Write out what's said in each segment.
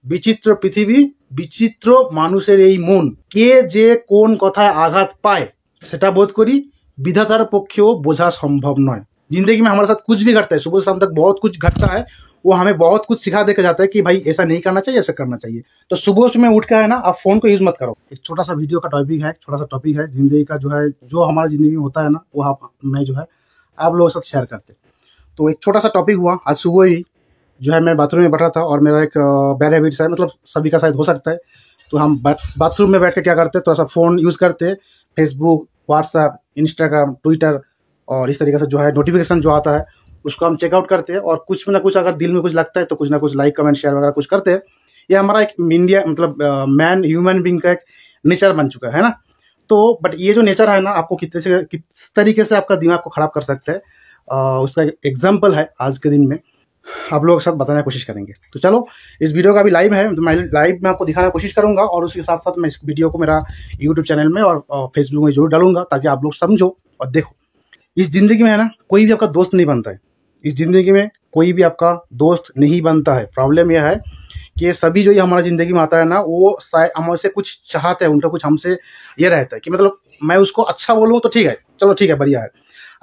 বিচিত্র পৃথিবী বিচিত্র মানুষের এই মন, কে যে কোন কথায় आघात पाए সেটা বোধ করি विधातार पक्षेও বোঝা संभव नয়। जिंदगी में हमारे साथ कुछ भी घटता है, सुबह से शाम तक बहुत कुछ घटता है, वो हमें बहुत कुछ सिखा देकर जाता है कि भाई ऐसा नहीं करना चाहिए, ऐसा करना चाहिए। तो सुबह में उठ के है ना, आप फोन को यूज मत करो। एक छोटा सा वीडियो का टॉपिक है, छोटा सा टॉपिक है जिंदगी का, जो है जो हमारी जिंदगी में होता है ना, वो मैं जो है आप लोगों के साथ शेयर करते। तो एक छोटा सा टॉपिक हुआ आज सुबह ही, जो है मैं बाथरूम में बैठा था और मेरा एक बैड हैबिट है, मतलब सभी का शायद हो सकता है। तो हम बाथरूम में बैठ के क्या करते, थोड़ा सा फोन यूज करते, फेसबुक, व्हाट्सएप, इंस्टाग्राम, ट्विटर और इस तरीके से जो है नोटिफिकेशन जो आता है उसको हम चेकआउट करते हैं, और कुछ ना कुछ अगर दिल में कुछ लगता है तो कुछ ना कुछ लाइक कमेंट शेयर वगैरह कुछ करते हैं। ये हमारा एक इंडिया मतलब मैन ह्यूमन बीइंग का एक नेचर बन चुका है ना। तो बट ये जो नेचर है ना, आपको किस तरीके से आपका दिमाग को खराब कर सकता है, उसका एग्जाम्पल है आज के दिन में आप लोगों के साथ बताने की कोशिश करेंगे। तो चलो, इस वीडियो का भी लाइव है, तो मैं लाइव में आपको दिखाने की कोशिश करूंगा, और उसके साथ साथ मैं इस वीडियो को मेरा यूट्यूब चैनल में और फेसबुक में जरूर डालूंगा, ताकि आप लोग समझो और देखो। इस जिंदगी में है ना, कोई भी आपका दोस्त नहीं बनता है। इस जिंदगी में कोई भी आपका दोस्त नहीं बनता है। प्रॉब्लम यह है कि सभी जो ये हमारा जिंदगी में आता है ना, वो हमसे कुछ चाहते हैं, उनका कुछ हमसे ये रहता है कि मतलब मैं उसको अच्छा बोलूँ तो ठीक है, चलो ठीक है, बढ़िया है।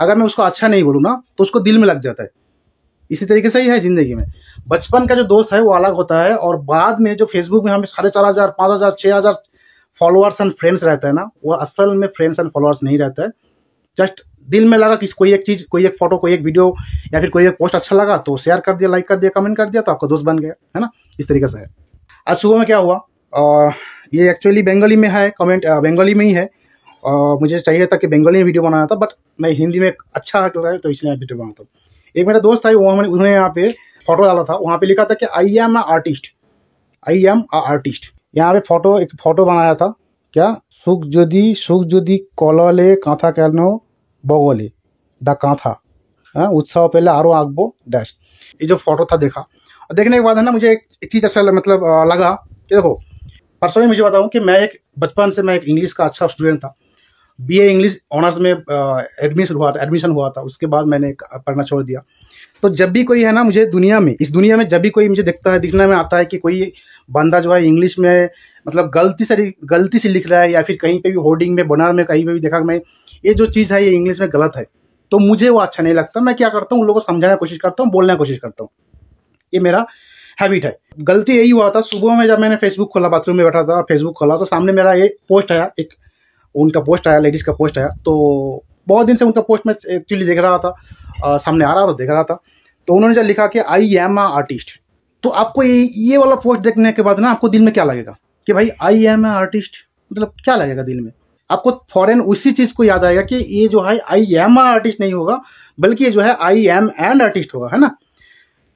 अगर मैं उसको अच्छा नहीं बोलूँ ना, तो उसको दिल में लग जाता है। इसी तरीके से ही है जिंदगी में। बचपन का जो दोस्त है वो अलग होता है, और बाद में जो फेसबुक में हमें 4,500, 5,000, 6,000 फॉलोअर्स एंड फ्रेंड्स रहता है ना, वो असल में फ्रेंड्स एंड फॉलोअर्स नहीं रहता है। जस्ट दिल में लगा कि कोई एक चीज, कोई एक फोटो, कोई एक वीडियो या फिर कोई एक पोस्ट अच्छा लगा तो शेयर कर दिया, लाइक कर दिया, कमेंट कर दिया, तो आपका दोस्त बन गया, है ना। इस तरीके से है। आज सुबह में क्या हुआ, ये एक्चुअली बंगाली में है, कमेंट बंगाली में ही है। मुझे चाहिए था कि बंगाली में वीडियो बनाना था, बट मैं हिंदी में अच्छा लगता है तो इसलिए मैं वीडियो बनाता हूँ। एक मेरा दोस्त था, उन्होंने यहाँ पे फोटो डाला था, वहाँ पे लिखा था कि I am a artist, I am a artist. यहाँ पे एक फोटो बनाया था, क्या सुख যদি কললে কাঁথা কেন বগলে দা কাঁথা, उत्सव पहले आरो आगबो डैश। ये जो फोटो था देखा, और देखने के बाद है ना, मुझे एक चीज़ अच्छा मतलब लगा कि देखो, पर्सनली मुझे बताऊँ कि मैं बचपन से मैं एक इंग्लिश का अच्छा स्टूडेंट था। बीए इंग्लिश ऑनर्स में एडमिशन हुआ था, उसके बाद मैंने पढ़ना छोड़ दिया। तो जब भी कोई है ना, मुझे इस दुनिया में जब भी कोई मुझे दिखने में आता है कि कोई बंदा जो है इंग्लिश में मतलब गलती से लिख रहा है, या फिर कहीं पे भी होर्डिंग में, बैनर में, कहीं पे भी देखा मैं ये जो चीज़ है ये इंग्लिश में गलत है, तो मुझे वो अच्छा नहीं लगता। मैं क्या करता हूँ, उन लोगों को समझाने की कोशिश करता हूँ, बोलने की कोशिश करता हूँ। ये मेरा हैबिट है। गलती यही हुआ था, सुबह में जब मैंने फेसबुक खोला, बाथरूम में बैठा था, फेसबुक खोला, तो सामने मेरा ये पोस्ट आया, एक उनका पोस्ट आया, लेडीज़ का पोस्ट आया। तो बहुत दिन से उनका पोस्ट मैं एक्चुअली देख रहा था, सामने आ रहा था, देख रहा था। तो उन्होंने जब लिखा कि आई एम अ आर्टिस्ट, तो आपको ये वाला पोस्ट देखने के बाद ना, आपको दिल में क्या लगेगा कि भाई आई एम अ आर्टिस्ट, मतलब क्या लगेगा दिल में? आपको फॉरेन उसी चीज़ को याद आएगा कि ये जो है आई एम अ आर्टिस्ट नहीं होगा, बल्कि ये जो है आई एम एन आर्टिस्ट होगा, है ना।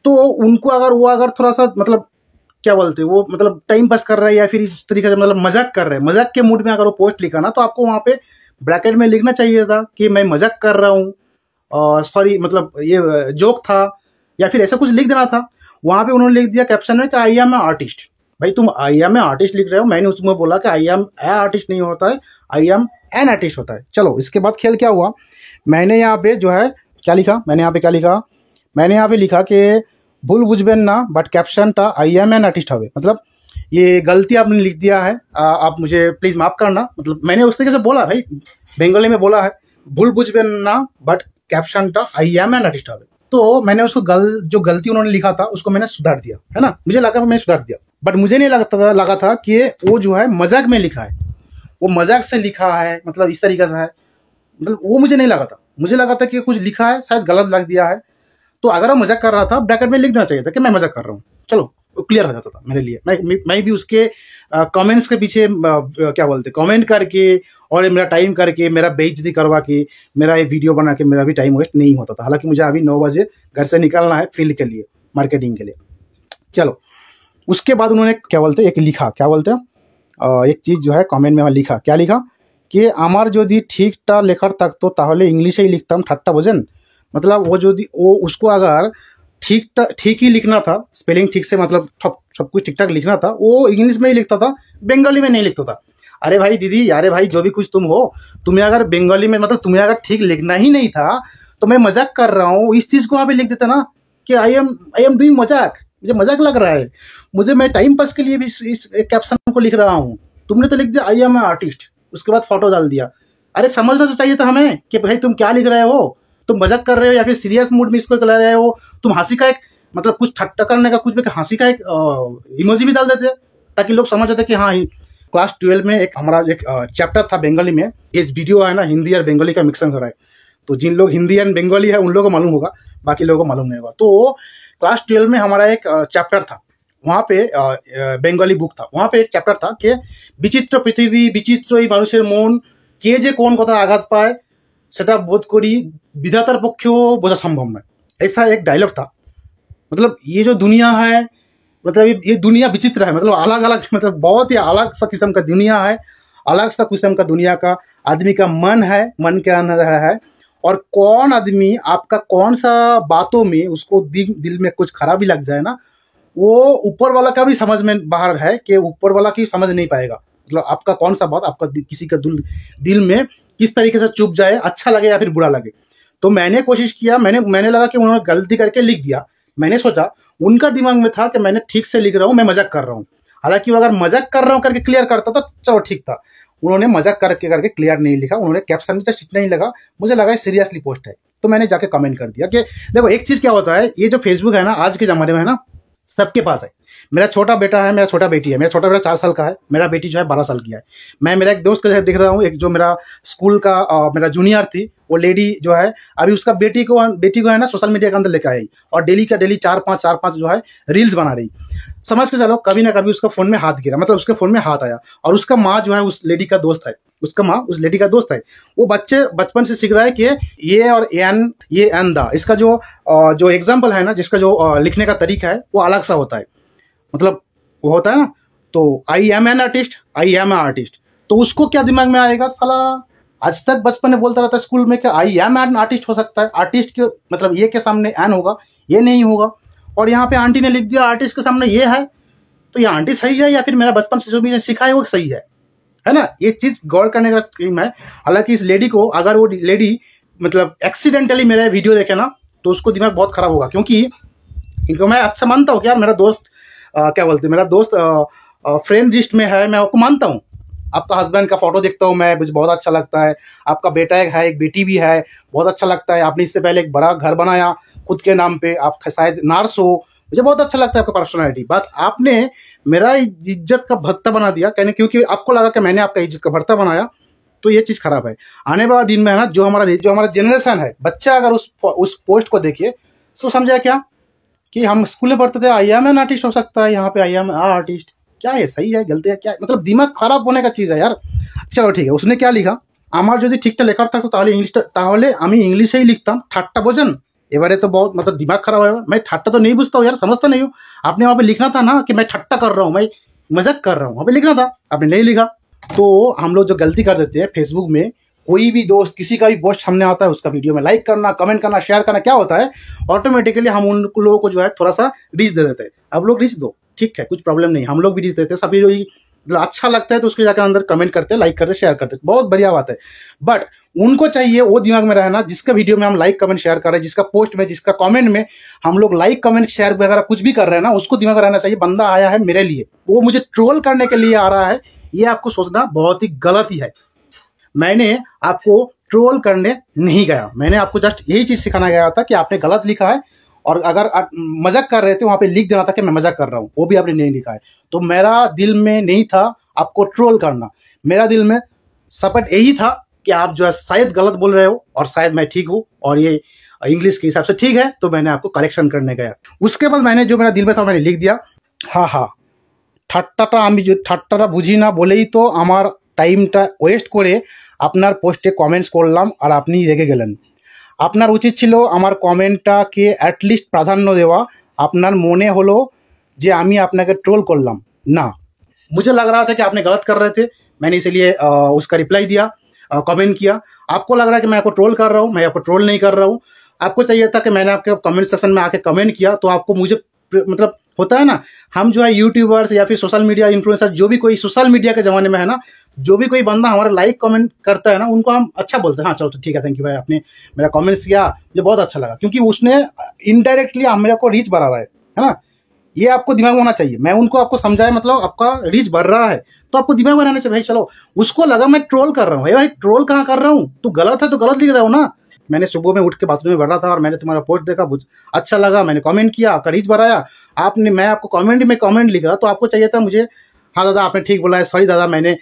तो उनको अगर थोड़ा सा मतलब क्या बोलते हैं, वो मतलब टाइम पास कर रहा है, या फिर इस तरीके से मतलब मजाक कर रहे हैं, मजाक के मूड में अगर वो पोस्ट लिखा ना, तो आपको वहाँ पे ब्रैकेट में लिखना चाहिए था कि मैं मजाक कर रहा हूँ, सॉरी मतलब ये जोक था, या फिर ऐसा कुछ लिख देना था। वहाँ पे उन्होंने लिख दिया कैप्शन में कि आई एम ए आर्टिस्ट। भाई तुम आई एम ए आर्टिस्ट लिख रहे हो, मैंने उसमें बोला कि आई एम ए आर्टिस्ट नहीं होता है, आई एम एन आर्टिस्ट होता है। चलो, इसके बाद खेल क्या हुआ, मैंने यहाँ पे जो है क्या लिखा, मैंने यहाँ पे लिखा कि भूल बुझबेन ना, बट कैप्शन था आई एम एन आर्टिस्ट हवे। मतलब ये गलती आपने लिख दिया है, आप मुझे प्लीज माफ करना। मतलब मैंने उस तरीके से बोला, भाई बंगाली में बोला है, भूल बुझबेन ना, बट कैप्शन था आई एम एन आर्टिस्ट हवे। तो मैंने उसको जो गलती उन्होंने लिखा था उसको मैंने सुधार दिया, है ना। मुझे लगा मैंने सुधार दिया, बट मुझे नहीं लगा था कि वो जो है मजाक में लिखा है, वो मजाक से लिखा है, मतलब इस तरीके से है, मतलब वो मुझे नहीं लगा था। मुझे लगा था कि कुछ लिखा है, शायद गलत लग दिया है। तो अगर वो मजाक कर रहा था, ब्रैकेट में लिख देना चाहिए था कि मैं मजाक कर रहा हूँ, चलो वो क्लियर हो जाता था मेरे लिए। मैं भी उसके कमेंट्स के पीछे क्या बोलते कमेंट करके और मेरा टाइम करके, मेरा बेइज्जती करवा के, मेरा ये वीडियो बना के मेरा भी टाइम वेस्ट नहीं होता था। हालांकि मुझे अभी 9 बजे घर से निकलना है फील्ड के लिए, मार्केटिंग के लिए। चलो, उसके बाद उन्होंने क्या बोलते एक लिखा, क्या बोलते हैं एक चीज़ जो है कमेंट में लिखा, क्या लिखा कि आमार जोदी ठीकटा लेखार तकतो ताहले इंग्लिशे ही लिखताम ठाट्टा बोझेन। मतलब वो उसको अगर ठीक ही लिखना था, स्पेलिंग ठीक से, मतलब सब कुछ ठीक ठाक लिखना था, वो इंग्लिश में ही लिखता था, बंगाली में नहीं लिखता था। अरे भाई दीदी, अरे भाई जो भी कुछ तुम हो, तुम्हें अगर बंगाली में मतलब तुम्हें अगर ठीक लिखना ही नहीं था तो मैं मजाक कर रहा हूँ, इस चीज को वहां पे लिख देता ना कि आई एम डूइंग मजाक, मुझे मजाक लग रहा है, मुझे मैं टाइम पास के लिए भी इस कैप्शन को लिख रहा हूँ। तुमने तो लिख दिया आई एम ए आर्टिस्ट, उसके बाद फोटो डाल दिया। अरे समझना तो चाहिए था हमें कि भाई तुम क्या लिख रहे हो, तुम मजाक कर रहे हो या फिर सीरियस मूड में इसको कर रहे हो, तुम हंसी का एक मतलब कुछ ठट्टा करने का कुछ भी हंसी का एक इमोजी भी डाल देते ताकि लोग समझ जाते कि हाँ। क्लास 12 में एक हमारा एक चैप्टर था बंगाली में, ये वीडियो है ना हिंदी और बंगाली का मिक्सिंग हो रहा है, तो जिन लोग हिंदी एंड बंगाली है उन लोगों को मालूम होगा, बाकी लोगों को मालूम नहीं होगा। तो क्लास 12 में हमारा एक चैप्टर था, वहाँ पे बंगाली बुक था, वहाँ पे एक चैप्टर था कि विचित्र पृथ्वी विचित्र মানুষের মন, কে যে কোন কথা আঘাত পায় সেটা বোধ করি বিধাতার পক্ষেও বোঝা সম্ভব নয়। ऐसा एक डायलॉग था। मतलब ये जो दुनिया है, मतलब ये दुनिया विचित्र है, मतलब अलग अलग, मतलब बहुत ही अलग सा किस्म का दुनिया है, अलग सा किस्म का दुनिया का आदमी का मन है, मन के अंदर है। और कौन आदमी आपका कौन सा बातों में उसको दिल में कुछ खराबी लग जाए ना, वो ऊपर वाला का भी समझ में बाहर है कि ऊपर वाला की समझ नहीं पाएगा। मतलब आपका कौन सा बात आपका किसी का दिल में किस तरीके से चुप जाए, अच्छा लगे या फिर बुरा लगे। तो मैंने कोशिश किया, मैंने लगा कि उन्होंने गलती करके लिख दिया। मैंने सोचा उनका दिमाग में था कि मैंने ठीक से लिख रहा हूँ, मैं मजाक कर रहा हूँ। हालांकि अगर मजाक कर रहा हूँ करके क्लियर करता तो चलो ठीक था, उन्होंने मजाक करके क्लियर नहीं लिखा, उन्होंने कैप्शन में जस्ट इतना ही लगा, मुझे लगा सीरियसली पोस्ट है, तो मैंने जाके कमेंट कर दिया कि देखो एक चीज क्या होता है, ये जो फेसबुक है ना आज के जमाने में है ना सबके पास है। मेरा छोटा बेटा है, मेरा छोटा बेटी है, मेरा छोटा बेटा 4 साल का है, मेरा बेटी जो है 12 साल की है। मैं मेरा एक दोस्त का दिख रहा हूँ, एक जो मेरा स्कूल का मेरा जूनियर थी, वो लेडी जो है अभी उसका बेटी को है ना सोशल मीडिया के अंदर लेकर आई और डेली का डेली 4-5 जो है रील्स बना रही। समझ के चलो कभी ना कभी उसका फोन में हाथ गिरा, मतलब उसके फोन में हाथ आया, और उसका माँ जो है उस लेडी का दोस्त है, उसका माँ उस लेडी का दोस्त है। वो बच्चे बचपन से सीख रहा है कि ये और एन, ये एन दा, इसका जो एग्जाम्पल है ना, जिसका जो लिखने का तरीका है वो अलग सा होता है। मतलब वो होता है ना, तो I am an artist, I am a artist, तो उसको क्या दिमाग में आएगा, साला आज तक बचपन में बोलता रहता है स्कूल में कि आई एम एन आर्टिस्ट हो सकता है, आर्टिस्ट के मतलब ये के सामने एन होगा, ये नहीं होगा। और यहाँ पे आंटी ने लिख दिया आर्टिस्ट के सामने ये है, तो ये आंटी सही है या फिर मेरा बचपन से जो भी सिखा है वो सही है ना। ये चीज गौर करने का स्कीम है। हालांकि इस लेडी को, अगर वो लेडी मतलब एक्सीडेंटली मेरा वीडियो देखे ना तो उसको दिमाग बहुत खराब होगा, क्योंकि इनको मैं अच्छा मानता हूँ कि यार मेरा दोस्त क्या बोलते हैं, मेरा दोस्त फ्रेंड लिस्ट में है, मैं आपको मानता हूँ। आपका हस्बैंड का फोटो देखता हूँ मैं, मुझे बहुत अच्छा लगता है। आपका बेटा है, एक बेटी भी है, बहुत अच्छा लगता है। आपने इससे पहले एक बड़ा घर बनाया खुद के नाम पे, आप शायद नर्स हो, मुझे बहुत अच्छा लगता है आपका पर्सनालिटी। बात आपने मेरा इज्जत का भत्ता बना दिया, कहने क्योंकि आपको लगा कि मैंने आपका इज्जत का भत्ता बनाया, तो ये चीज खराब है। आने वाला दिन में है ना जो हमारा जनरेशन है, बच्चा अगर उस पोस्ट को देखिए तो समझा क्या कि हम स्कूल में पढ़ते थे आई एम एन आर्टिस्ट हो सकता है, यहाँ पे आई एम आर्टिस्ट, क्या है सही है गलती है क्या, मतलब दिमाग खराब होने का चीज है यार। चलो ठीक है, उसने क्या लिखा, আমার যদি ঠিকঠাক লেখার থাকতো তাহলে আমি इंग्लिशेই लिखता, ঠাট্টা বোঝেন এবারে तो बहुत मतलब दिमाग खराब है। मैं ठाट्टा तो नहीं बुझता हूँ यार, समझता नहीं हूँ। आपने वहाँ पे लिखना था ना कि मैं ठट्टा कर रहा हूँ, मैं मजाक कर रहा हूँ, वहाँ पे लिखना था, आपने नहीं लिखा। तो हम लोग जो गलती कर देते हैं फेसबुक में, कोई भी दोस्त किसी का भी पोस्ट सामने आता है उसका वीडियो में लाइक करना, कमेंट करना, शेयर करना, क्या होता है ऑटोमेटिकली हम उन लोगों को जो है थोड़ा सा रीच दे देते हैं। अब लोग रीच दो, ठीक है, कुछ प्रॉब्लम नहीं, हम लोग भी रीच देते हैं। सभी जो अच्छा लगता है तो उसके जाकर अंदर कमेंट करते, लाइक करते, शेयर करते, बहुत बढ़िया बात है। बट उनको चाहिए वो दिमाग में रहना जिसका वीडियो में हम लाइक कमेंट शेयर कर रहे हैं, जिसका पोस्ट में, जिसका कमेंट में हम लोग लाइक कमेंट शेयर वगैरह कुछ भी कर रहे हैं ना, उसको दिमाग में रहना चाहिए बंदा आया है मेरे लिए, वो मुझे ट्रोल करने के लिए आ रहा है। ये आपको सोचना बहुत ही गलत ही है। मैंने आपको ट्रोल करने नहीं गया, मैंने आपको जस्ट यही चीज सिखाना गया था कि आपने गलत लिखा है, और अगर आप मजाक कर रहे थे वहां पे लिख देना था कि मैं मजाक कर रहा हूँ, वो भी आपने नहीं लिखा है। तो मेरा दिल में नहीं था आपको ट्रोल करना, मेरा दिल में सपोर्ट यही था कि आप जो है शायद गलत बोल रहे हो और शायद मैं ठीक हूँ और ये इंग्लिश के हिसाब से ठीक है, तो मैंने आपको करेक्शन करने गया। उसके बाद मैंने जो मेरा दिल में था मैंने लिख दिया, हाँ ঠাট্টাটা বুঝি না বলেই তো আমার টাইমটা ওয়েস্ট করে আপনার পোস্টে কমেন্টস করলাম আর আপনি রেগে গেলেন। আপনার উচিত ছিল আমার কমেন্টটাকে অ্যাটলিস্ট প্রাধান্য দেওয়া। আপনার মনে হলো যে আমি আপনাকে ट्रोल করলাম ना, मुझे लग रहा था कि आपने गलत कर रहे थे, मैंने इसीलिए उसका रिप्लाई दिया, कमेंट किया। आपको लग रहा है कि मैं आपको ट्रोल कर रहा हूँ, मैं आपको ट्रोल नहीं कर रहा हूँ। आपको चाहिए था कि मैंने आपके कमेंट सेक्शन में आके कमेंट किया, तो आपको मुझे मतलब होता है ना, हम जो है यूट्यूबर्स या फिर सोशल मीडिया इन्फ्लुएंसर, जो भी कोई सोशल मीडिया के जमाने में है ना, जो भी कोई बंदा हमारा लाइक कमेंट करता है ना, उनको हम अच्छा बोलते हैं, हाँ चलो तो ठीक है, थैंक यू भाई, आपने मेरा कमेंट्स किया, मुझे बहुत अच्छा लगा, क्योंकि उसने इनडायरेक्टली मेरे को रीच बढ़ा रहा है ना। ये आपको दिमाग में होना चाहिए। मैं उनको आपको समझाया, मतलब आपका रीच बढ़ रहा है तो आपको दिमाग में रहना चाहिए भाई। चलो, उसको लगा मैं ट्रोल कर रहा हूँ, भाई ट्रोल कहाँ कर रहा हूँ, तू गलत है तो गलत लिख रहा हूँ ना। मैंने सुबह में उठ के बाथरूम में बढ़ रहा था और मैंने तुम्हारा पोस्ट देखा, अच्छा लगा, मैंने कमेंट किया, आपका रीच बढ़ाया। आपने, मैं आपको कमेंट में कमेंट लिखा तो आपको चाहिए था मुझे, हाँ दादा आपने ठीक बोला है, सॉरी दादा मैंने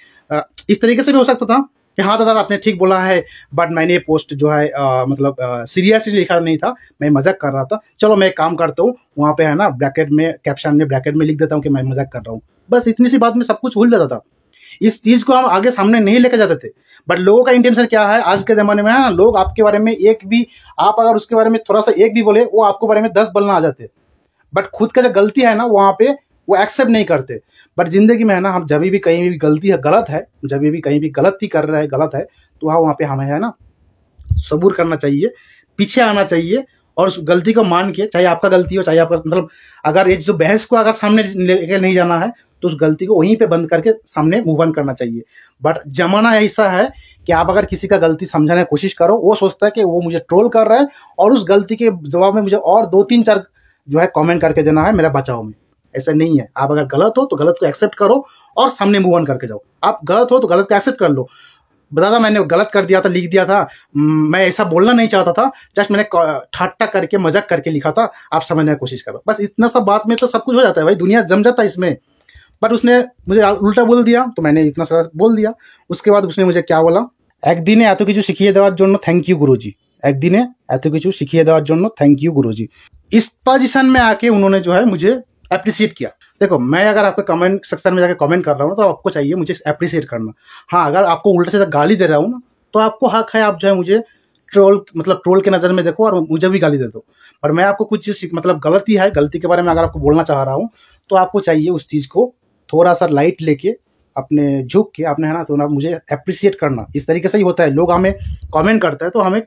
इस तरीके से भी हो सकता था कि हाँ दादा आपने ठीक बोला है, बट मैंने ये पोस्ट जो है मतलब सीरियसली लिखा नहीं था, मैं मजाक कर रहा था। चलो मैं एक काम करता हूँ, वहाँ पे है ना ब्रैकेट में, कैप्शन में ब्रैकेट में लिख देता हूँ कि मैं मजाक कर रहा हूँ। बस इतनी सी बात में सब कुछ भूल जाता था। इस चीज को हम आगे सामने नहीं लेकर जाते थे। बट लोगों का इंटेंशन क्या है आज के जमाने में, है ना, लोग आपके बारे में एक भी, आप अगर उसके बारे में थोड़ा सा एक भी बोले, वो आपके बारे में 10 बोलना आ जाते। बट खुद का जो गलती है ना वहाँ पे वो एक्सेप्ट नहीं करते। बट जिंदगी में है ना, हम जब भी कहीं भी गलती है, गलत है, जब भी कहीं भी गलती कर रहे हैं, गलत है, तो वहाँ पे हमें है ना सबूर करना चाहिए, पीछे आना चाहिए और उस गलती को मान के, चाहे आपका गलती हो, चाहे आपका, मतलब अगर ये जो बहस को अगर सामने लेके नहीं जाना है तो उस गलती को वहीं पे बंद करके सामने मूव ऑन करना चाहिए। बट जमाना ऐसा है कि आप अगर किसी का गलती समझाने की कोशिश करो, वो सोचता है कि वो मुझे ट्रोल कर रहा है और उस गलती के जवाब में मुझे और 2-3-4 जो है कमेंट करके देना है मेरा बचाव में। ऐसा नहीं है। आप अगर गलत हो तो गलत को एक्सेप्ट करो और सामने मूव ऑन करके जाओ। आप गलत हो तो गलत को एक्सेप्ट कर लो, दादा मैंने गलत कर दिया था, लिख दिया था, मैं ऐसा बोलना नहीं चाहता था, जस्ट मैंने ठाट्टा करके मजाक करके लिखा था, आप समझने की कोशिश करो। बस इतना सब बात में तो सब कुछ हो जाता है भाई, दुनिया जम जाता है इसमें। बट उसने मुझे उल्टा बोल दिया तो मैंने इतना सारा बोल दिया। उसके बाद उसने मुझे क्या बोला, একদিনে এত কিছু শিখিয়ে দেওয়ার জন্য থ্যাংক ইউ गुरुजी, একদিনে এত কিছু শিখিয়ে দেওয়ার জন্য थैंक यू गुरुजी। इस पोजीशन में आके उन्होंने जो है मुझे अप्रिशिएट किया। देखो, मैं अगर आपके कमेंट सेक्शन में जाकर कमेंट कर रहा हूँ तो आपको चाहिए मुझे अप्रिशिएट करना। हाँ, अगर आपको उल्टा सीधा गाली दे रहा हूँ ना तो आपको हक है, आप जो है मुझे ट्रोल, मतलब ट्रोल के नज़र में देखो और मुझे भी गाली दे दो। और मैं आपको कुछ चीज़, मतलब गलती है, गलती के बारे में अगर आपको बोलना चाह रहा हूँ तो आपको चाहिए उस चीज़ को थोड़ा सा लाइट लेके, अपने झुक के, आपने है ना, तो ना मुझे अप्रिशिएट करना। इस तरीके से ही होता है, लोग हमें कमेंट करते हैं तो हमें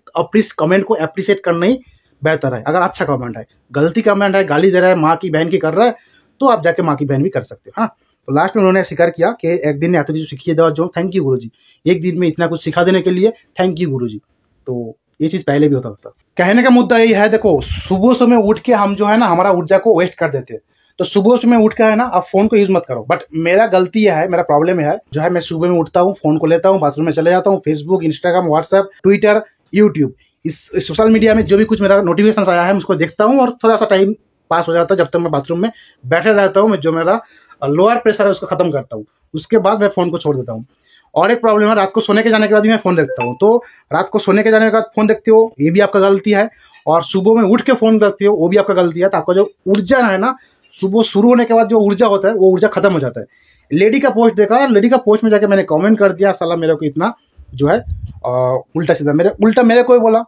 कमेंट को अप्रिशिएट करना ही बेहतर है। अगर अच्छा कमेंट है, गलती कमेंट है, गाली दे रहा है, माँ की बहन की कर रहा है, तो आप जाके माँ की बहन भी कर सकते हो। हाँ, तो लास्ट में उन्होंने स्वीकार किया कि एक दिन ने कुछ सिखिए देवा जो, थैंक यू गुरुजी, एक दिन में इतना कुछ सिखा देने के लिए थैंक यू गुरुजी। तो ये चीज़ पहले भी होता था। कहने का मुद्दा यही है, देखो सुबह समय उठ के हम जो है ना हमारा ऊर्जा को वेस्ट कर देते हैं। तो सुबह समय उठ के है ना आप फोन को यूज मत करो। बट मेरा गलती है, मेरा प्रॉब्लम है जो है, मैं सुबह में उठता हूँ, फोन को लेता हूँ, बाथरूम में चले जाता हूँ, Facebook, Instagram, WhatsApp, Twitter, YouTube, इस सोशल मीडिया में जो भी कुछ मेरा नोटिफिकेशन आया है उसको देखता हूँ और थोड़ा सा टाइम पास हो जाता है जब तक मैं बाथरूम में बैठे रहता हूँ। मैं जो मेरा लोअर प्रेशर है उसको खत्म करता हूँ, उसके बाद मैं फोन को छोड़ देता हूँ। और एक प्रॉब्लम है, रात को सोने के जाने के बाद भी मैं फोन देखता हूँ। तो रात को सोने के जाने के बाद फोन देखते हो, ये भी आपका गलती है। और सुबह में उठ के फोन देखते हो, वो भी आपका गलती है। तो आपका जो ऊर्जा है ना, सुबह शुरू होने के बाद जो ऊर्जा होता है वो ऊर्जा खत्म हो जाता है। लेडी का पोस्ट देखा और लेडी का पोस्ट में जाके मैंने कमेंट कर दिया, साला मेरे को इतना जो है उल्टा सीधा, मेरे को ही बोला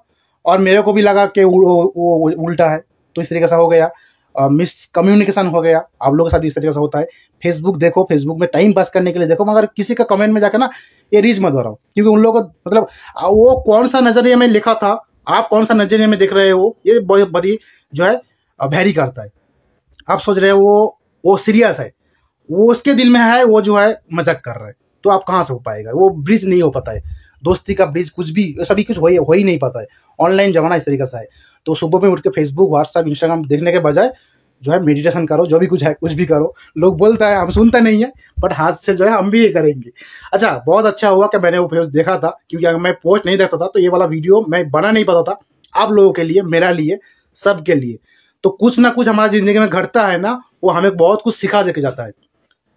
और मेरे को भी लगा कि वो उल्टा है। तो इस तरीके से हो गया, मिस कम्युनिकेशन हो गया। आप लोगों के साथ इस तरीके से होता है। फेसबुक देखो, फेसबुक में टाइम पास करने के लिए देखो, मगर किसी का कमेंट में जाकर ना ये रीच मत भराओ, क्योंकि उन लोगों को, मतलब वो कौन सा नजरिए में लिखा था, आप कौन सा नजरिए में देख रहे हो, ये बहुत बड़ी जो है वैरी करता है। आप सोच रहे हो वो सीरियस है, वो उसके दिल में है, वो जो है मजाक कर रहा है, तो आप कहाँ से हो पाएगा, वो ब्रिज नहीं हो पाता है। दोस्ती का ब्रिज कुछ भी, सभी कुछ हो ही नहीं पाता है। ऑनलाइन जमाना इस तरीके से है। तो सुबह में उठ के फेसबुक, व्हाट्सएप, इंस्टाग्राम देखने के बजाय जो है मेडिटेशन करो, जो भी कुछ है कुछ भी करो। लोग बोलता है, हम सुनता नहीं है, बट हाथ से जो है हम भी ये करेंगे। अच्छा, बहुत अच्छा हुआ कि मैंने वो पोस्ट देखा था, क्योंकि अगर मैं पोस्ट नहीं देखता था तो ये वाला वीडियो मैं बना नहीं पाता था, आप लोगों के लिए, मेरा लिए, सबके लिए। तो कुछ ना कुछ हमारी जिंदगी में घटता है ना, वो हमें बहुत कुछ सिखा देके जाता है।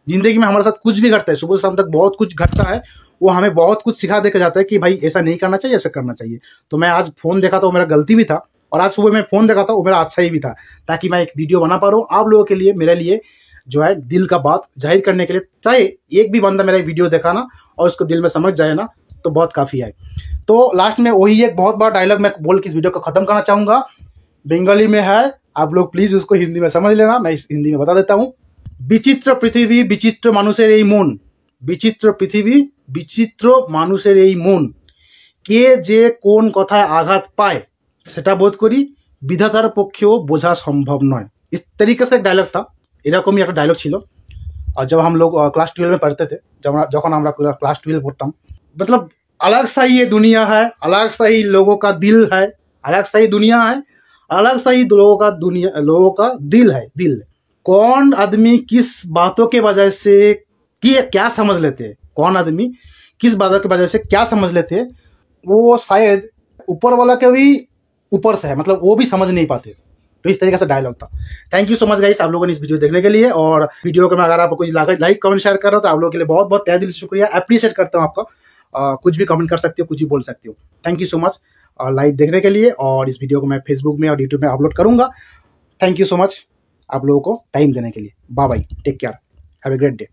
जिंदगी में हमारे साथ कुछ भी घटता है, सुबह से शाम तक बहुत कुछ घटता है, वो हमें बहुत कुछ सिखा देके जाता है कि भाई ऐसा नहीं करना चाहिए, ऐसा करना चाहिए। तो मैं आज फोन देखा था, वो मेरा गलती भी था, और आज सुबह मैं फोन देखा था, वो मेरा अच्छा ही भी था, ताकि मैं एक वीडियो बना पा रहा हूँ आप लोगों के लिए, मेरे लिए जो है दिल का बात जाहिर करने के लिए। चाहे एक भी बंदा मेरा वीडियो देखा ना और उसको दिल में समझ जाए ना, तो बहुत काफी है। तो लास्ट में वही एक बहुत बड़ा डायलॉग मैं बोल के इस वीडियो को खत्म करना चाहूंगा। बंगाली में है, आप लोग प्लीज उसको हिंदी में समझ लेना, मैं इस हिंदी में बता देता हूँ। विचित्र पृथिवी विचित्र मानुषेर এই মন, विचित्र पृथिवी विचित्र मानुषेर এই মন, কে যে কোন কথায় আঘাত পায় সেটা বোধ করি বিধাতার পক্ষেও বোঝা সম্ভব নয়। इस तरीके से डायलॉग था, এরকমই একটা डायलॉग ছিল। और जब हम लोग क्लास 12 में पढ़ते थे, जब हम क्लास 12 पढ़ता, मतलब अलग सा ही ये दुनिया है, अलग सा ही लोगों का दिल है, अलग सा ही दुनिया है, अलग सा ही लोगों का दिल है। दिल कौन आदमी किस बातों के वजह से क्या समझ लेते हैं, कौन आदमी किस बातों की वजह से क्या समझ लेते हैं, वो शायद ऊपर वाला के भी ऊपर से है, मतलब वो भी समझ नहीं पाते। तो इस तरीके से डायलॉग था। Thank you so much guys आप लोगों ने इस वीडियो देखने के लिए। और वीडियो को मैं अगर आपको कुछ लाइक कमेंट शेयर कर रहा हूँ तो आप लोगों के लिए बहुत बहुत तहे दिल से शुक्रिया, अप्रिशिएट करता हूँ आपका। कुछ भी कमेंट कर सकते हो, कुछ भी बोल सकते हो। Thank you so much live देखने के लिए। और इस वीडियो को मैं फेसबुक में और यूट्यूब में अपलोड करूंगा। थैंक यू सो मच आप लोगों को टाइम देने के लिए। Bye bye, take care, have a great day.